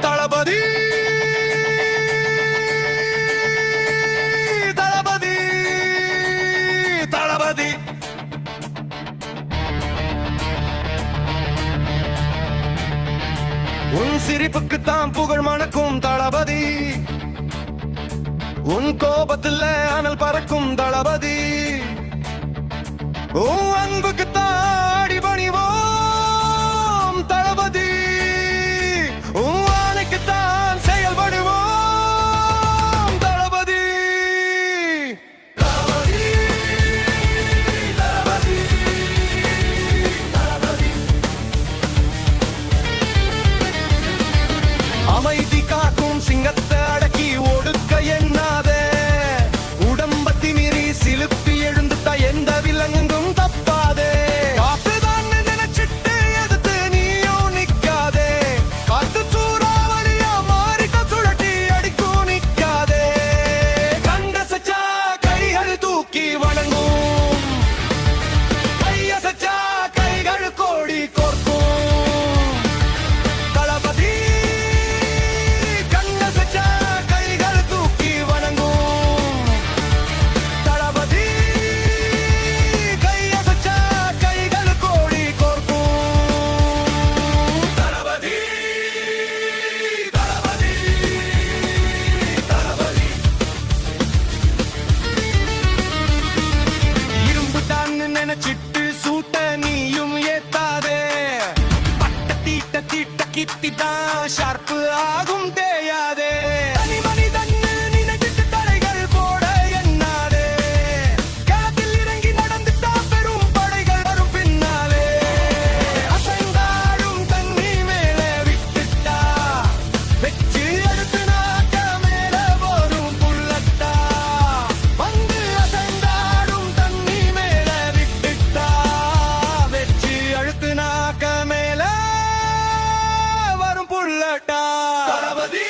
தளபதி தளபதி தளபதி உன் சிரிப்புக்குத்தான் புகழ் மணக்கும் தளபதி, உன் கோபத்தில் அனல் பறக்கும் தளபதி, உன் அன்புக்குத்தான் அடிபணிவோம் தளபதி, உன் ஆணைக்குத்தான் செயல்படுவோம் தளபதி. தளபதி தளபதி தளபதி அமைதி காக்கும் சிங்கத்தை அடக்கி ஒடுக்க எண்ணாதே, உடம்பத்தி மீறி சிலுப்பி எழுந்துட்ட எந்த விலங்கும் தப்பாதே. காத்துதான் நினைச்சிட்டு எதிர்த்து நீயும் நிக்காதே, காத்து சூறாவளியா மாறிக்க சுழட்டி அடிக்கும் நிக்காதே. கண்டசச்சா கைகள் தூக்கி வணங்கும், கையசச்சா கைகள் கோடி கோர்க்கும் தளபதி. கண்டசச்சா கைகள் தூக்கி வணங்கும் தளபதி, கையசச்சா கைகள் கோடி கோர்க்கும் தளபதி. தளபதி தளபதி இரும்பு தான் நினைச்சிட்டு சூட்ட நீயும் ஏத்தாதே, பட்ட தீட்ட தீட்ட கித்தி தான் ஷார்ப்பு ஆகும் தேயாதே. தனி மனிதன் நினைச்சிட்டு தடைகள் போட எண்ணாதே, களத்தில் இறங்கி நடந்துட்டா பெரும் படைகள் வரும் பின்னாலே. அசைந்தாடும் தண்ணி மேல விட்டுட்டா வெச்சு எடுத்து நாக்க மேல வரும் புல்லட்டா. வந்து அசைந்தாடும் தண்ணி மேல விட்டுட்டா வெச்சு அழுத்து நாக்க மேல வரும் புல்லட்டா. தளபதி